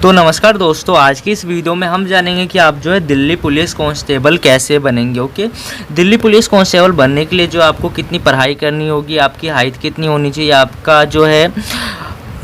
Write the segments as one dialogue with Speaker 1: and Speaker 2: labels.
Speaker 1: तो नमस्कार दोस्तों, आज की इस वीडियो में हम जानेंगे कि आप जो है दिल्ली पुलिस कांस्टेबल कैसे बनेंगे। ओके, दिल्ली पुलिस कांस्टेबल बनने के लिए जो आपको कितनी पढ़ाई करनी होगी, आपकी हाइट कितनी होनी चाहिए, आपका जो है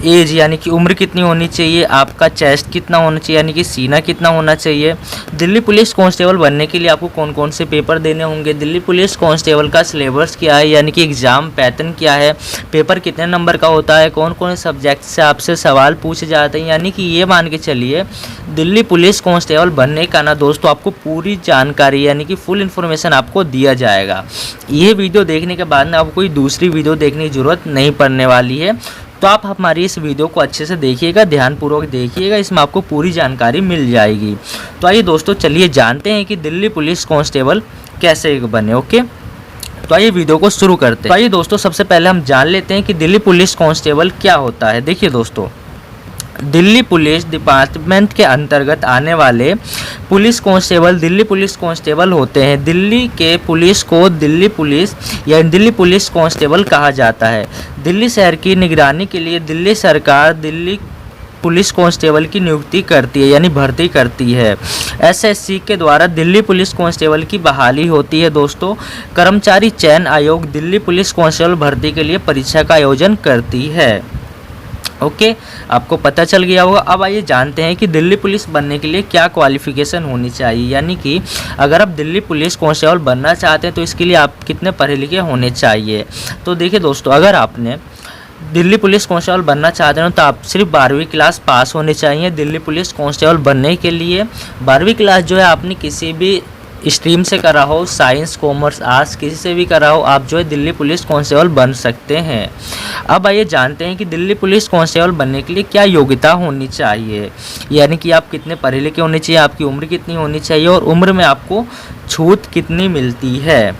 Speaker 1: एज यानी कि उम्र कितनी होनी चाहिए, आपका चेस्ट कितना होना चाहिए यानी कि सीना कितना होना चाहिए। दिल्ली पुलिस कांस्टेबल बनने के लिए आपको कौन कौन से पेपर देने होंगे, दिल्ली पुलिस कांस्टेबल का सिलेबस क्या है यानी कि एग्ज़ाम पैटर्न क्या है, पेपर कितने नंबर का होता है, कौन कौन से सब्जेक्ट से आपसे सवाल पूछे जाते हैं। यानी कि ये मान के चलिए दिल्ली पुलिस कांस्टेबल बनने का ना दोस्तों आपको पूरी जानकारी यानी कि फुल इन्फॉर्मेशन आपको दिया जाएगा। ये वीडियो देखने के बाद ना आपको कोई दूसरी वीडियो देखने की ज़रूरत नहीं पड़ने वाली है। तो आप हमारी इस वीडियो को अच्छे से देखिएगा, ध्यानपूर्वक देखिएगा, इसमें आपको पूरी जानकारी मिल जाएगी। तो आइए दोस्तों, चलिए जानते हैं कि दिल्ली पुलिस कांस्टेबल कैसे बने। ओके, तो आइए वीडियो को शुरू करते हैं। तो आइए दोस्तों, सबसे पहले हम जान लेते हैं कि दिल्ली पुलिस कांस्टेबल क्या होता है। देखिए दोस्तों, दिल्ली पुलिस डिपार्टमेंट के अंतर्गत आने वाले police constable Delhi police constable होते हैं। दिल्ली के पुलिस को दिल्ली पुलिस या दिल्ली पुलिस कांस्टेबल कहा जाता है। दिल्ली शहर की निगरानी के लिए दिल्ली सरकार दिल्ली पुलिस कांस्टेबल की नियुक्ति करती है यानी भर्ती करती है। एसएससी के द्वारा दिल्ली पुलिस कांस्टेबल की बहाली होती है। दोस्तों, कर्मचारी चयन आयोग दिल्ली पुलिस कांस्टेबल भर्ती के लिए परीक्षा का आयोजन करती है। ओके, आपको पता चल गया होगा। अब आइए जानते हैं कि दिल्ली पुलिस बनने के लिए क्या क्वालिफ़िकेशन होनी चाहिए, यानी कि अगर आप दिल्ली पुलिस कांस्टेबल बनना चाहते हैं तो इसके लिए आप कितने पढ़े लिखे होने चाहिए। तो देखिए दोस्तों, अगर आपने दिल्ली पुलिस कांस्टेबल बनना चाहते हैं तो आप सिर्फ 12वीं क्लास पास होने चाहिए। दिल्ली पुलिस कांस्टेबल बनने के लिए 12वीं क्लास जो है आपने किसी भी स्ट्रीम से करा हो, साइंस कॉमर्स आर्ट्स किसी से भी करा हो, आप जो है दिल्ली पुलिस कांस्टेबल बन सकते हैं। अब आइए जानते हैं कि दिल्ली पुलिस कांस्टेबल बनने के लिए क्या योग्यता होनी चाहिए, यानी कि आप कितने पढ़े लिखे होने चाहिए, आपकी उम्र कितनी होनी चाहिए और उम्र में आपको छूट कितनी मिलती है।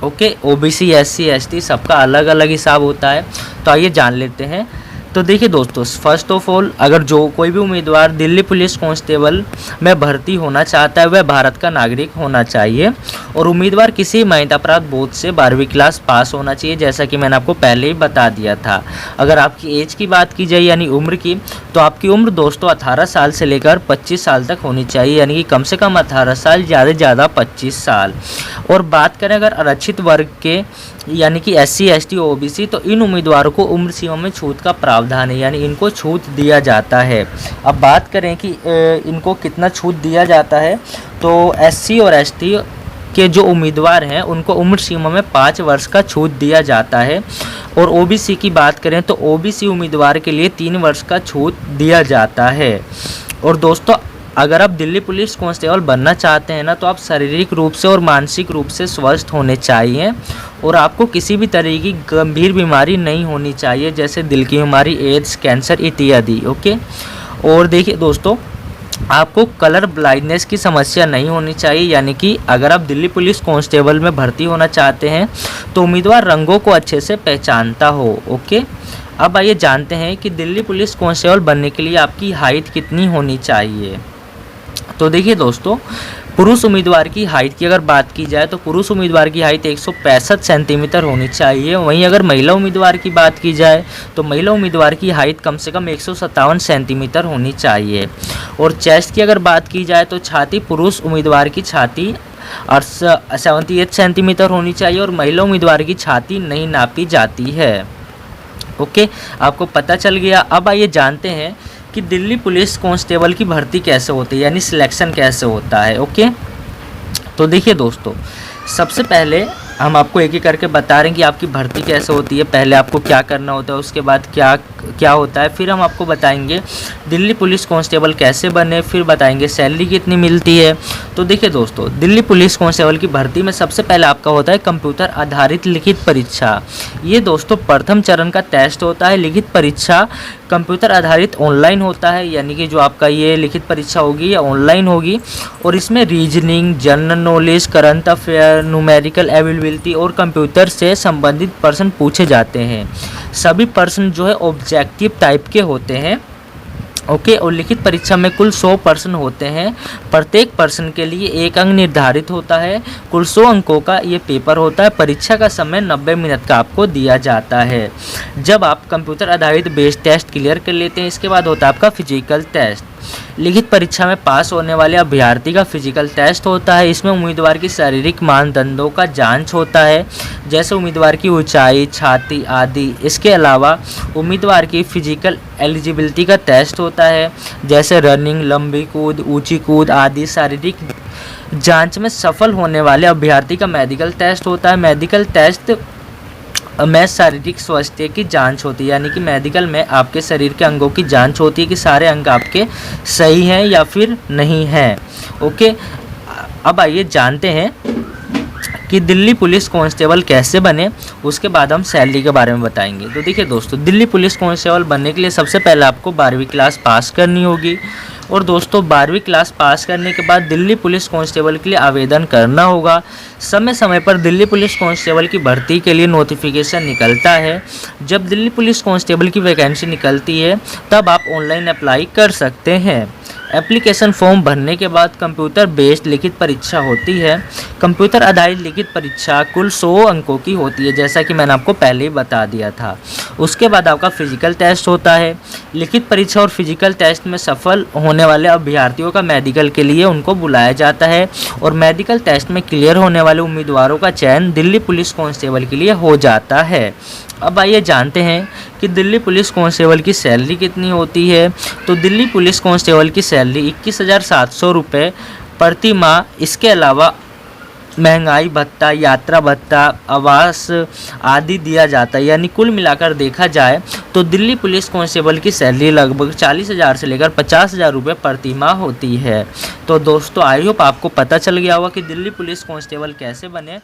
Speaker 1: ओके, ओबीसी एससी एसटी सबका अलग अलग हिसाब होता है। तो आइए जान लेते हैं। तो देखिए दोस्तों, फर्स्ट ऑफ ऑल अगर जो कोई भी उम्मीदवार दिल्ली पुलिस कांस्टेबल में भर्ती होना चाहता है वह भारत का नागरिक होना चाहिए और उम्मीदवार किसी महिला अपराध बोर्ड से 12वीं क्लास पास होना चाहिए, जैसा कि मैंने आपको पहले ही बता दिया था। अगर आपकी एज की बात की जाए यानी उम्र की, तो आपकी उम्र दोस्तों 18 साल से लेकर 25 साल तक होनी चाहिए, यानी कि कम से कम 18 साल, ज़्यादा से ज़्यादा 25 साल। और बात करें अगर आरक्षित वर्ग के यानी कि एससी एसटी ओबीसी, तो इन उम्मीदवारों को उम्र सीमा में छूट का प्रावधान है, यानी इनको छूट दिया जाता है। अब बात करें कि इनको कितना छूट दिया जाता है, तो एससी और एसटी के जो उम्मीदवार हैं उनको उम्र सीमा में 5 वर्ष का छूट दिया जाता है। और ओबीसी की बात करें तो ओबीसी उम्मीदवार के लिए 3 वर्ष का छूट दिया जाता है। और दोस्तों, अगर आप दिल्ली पुलिस कांस्टेबल बनना चाहते हैं ना, तो आप शारीरिक रूप से और मानसिक रूप से स्वस्थ होने चाहिए और आपको किसी भी तरह की गंभीर बीमारी नहीं होनी चाहिए, जैसे दिल की बीमारी, एड्स, कैंसर इत्यादि। ओके, और देखिए दोस्तों, आपको कलर ब्लाइंडनेस की समस्या नहीं होनी चाहिए, यानी कि अगर आप दिल्ली पुलिस कांस्टेबल में भर्ती होना चाहते हैं तो उम्मीदवार रंगों को अच्छे से पहचानता हो। ओके, अब आइए जानते हैं कि दिल्ली पुलिस कांस्टेबल बनने के लिए आपकी हाइट कितनी होनी चाहिए। तो देखिए दोस्तों, पुरुष उम्मीदवार की हाइट की अगर बात की जाए तो पुरुष उम्मीदवार की हाइट 165 सेंटीमीटर होनी चाहिए। वहीं अगर महिला उम्मीदवार की बात की जाए तो महिला उम्मीदवार की हाइट कम से कम 157 सेंटीमीटर होनी चाहिए। और चेस्ट की अगर बात की जाए तो छाती पुरुष उम्मीदवार की छाती 78 सेंटीमीटर होनी चाहिए और महिला उम्मीदवार की छाती नहीं नापी जाती है। ओके, आपको पता चल गया। अब आइए जानते हैं कि दिल्ली पुलिस कांस्टेबल की भर्ती कैसे होती है, यानी सिलेक्शन कैसे होता है। ओके, तो देखिए दोस्तों, सबसे पहले हम आपको एक एक करके बता रहे हैं कि आपकी भर्ती कैसे होती है, पहले आपको क्या करना होता है, उसके बाद क्या होता है, फिर हम आपको बताएंगे दिल्ली पुलिस कांस्टेबल कैसे बने, फिर बताएंगे सैलरी कितनी मिलती है। तो देखिए दोस्तों, दिल्ली पुलिस कांस्टेबल की भर्ती में सबसे पहले आपका होता है कंप्यूटर आधारित लिखित परीक्षा। ये दोस्तों प्रथम चरण का टेस्ट होता है। लिखित परीक्षा कंप्यूटर आधारित ऑनलाइन होता है, यानी कि जो आपका ये लिखित परीक्षा होगी ये ऑनलाइन होगी और इसमें reasoning, general knowledge, current affair, numerical ability और कंप्यूटर से संबंधित प्रश्न पूछे जाते हैं। सभी प्रश्न जो है ऑब्जेक्टिव टाइप के होते हैं। ओके। और लिखित परीक्षा में कुल 100 प्रश्न होते हैं। प्रत्येक प्रश्न के लिए 1 अंक निर्धारित होता है। कुल 100 अंकों का ये पेपर होता है। परीक्षा का समय 90 मिनट का आपको दिया जाता है। जब आप कंप्यूटर आधारित बेस टेस्ट क्लियर कर लेते हैं, इसके बाद होता है आपका फिजिकल टेस्ट। लिखित परीक्षा में पास होने वाले अभ्यर्थी का फिजिकल टेस्ट होता है। इसमें उम्मीदवार की शारीरिक मानदंडों का जांच होता है, जैसे उम्मीदवार की ऊंचाई, छाती आदि। इसके अलावा उम्मीदवार की फिजिकल एलिजिबिलिटी का टेस्ट होता है, जैसे रनिंग, लंबी कूद, ऊंची कूद आदि। शारीरिक जांच में सफल होने वाले अभ्यर्थी का मेडिकल टेस्ट होता है। मेडिकल टेस्ट में शारीरिक स्वास्थ्य की जांच होती है, यानी कि मेडिकल में आपके शरीर के अंगों की जांच होती है कि सारे अंग आपके सही हैं या फिर नहीं हैं। ओके, अब आइए जानते हैं कि दिल्ली पुलिस कांस्टेबल कैसे बने। उसके बाद हम सैलरी के बारे में बताएंगे। तो देखिए दोस्तों, दिल्ली पुलिस कांस्टेबल बनने के लिए सबसे पहले आपको 12वीं क्लास पास करनी होगी। और दोस्तों 12वीं क्लास पास करने के बाद दिल्ली पुलिस कांस्टेबल के लिए आवेदन करना होगा। समय समय पर दिल्ली पुलिस कांस्टेबल की भर्ती के लिए नोटिफिकेशन निकलता है। जब दिल्ली पुलिस कांस्टेबल की वैकेंसी निकलती है तब आप ऑनलाइन अप्लाई कर सकते हैं। एप्लीकेशन फॉर्म भरने के बाद कंप्यूटर बेस्ड लिखित परीक्षा होती है। कंप्यूटर आधारित लिखित परीक्षा कुल 100 अंकों की होती है, जैसा कि मैंने आपको पहले ही बता दिया था। उसके बाद आपका फिजिकल टेस्ट होता है। लिखित परीक्षा और फिजिकल टेस्ट में सफल होने वाले अभ्यर्थियों का मेडिकल के लिए उनको बुलाया जाता है, और मेडिकल टेस्ट में क्लियर होने वाले उम्मीदवारों का चयन दिल्ली पुलिस कांस्टेबल के लिए हो जाता है। अब आइए जानते हैं कि दिल्ली पुलिस कांस्टेबल की सैलरी कितनी होती है। तो दिल्ली पुलिस कांस्टेबल की सैलरी 21,700 रुपये प्रति माह। इसके अलावा महंगाई भत्ता, यात्रा भत्ता, आवास आदि दिया जाता है। यानी कुल मिलाकर देखा जाए तो दिल्ली पुलिस कांस्टेबल की सैलरी लगभग 40,000 से लेकर 50,000 रुपये प्रति माह होती है। तो दोस्तों आई होप आपको पता चल गया होगा कि दिल्ली पुलिस कांस्टेबल कैसे बने।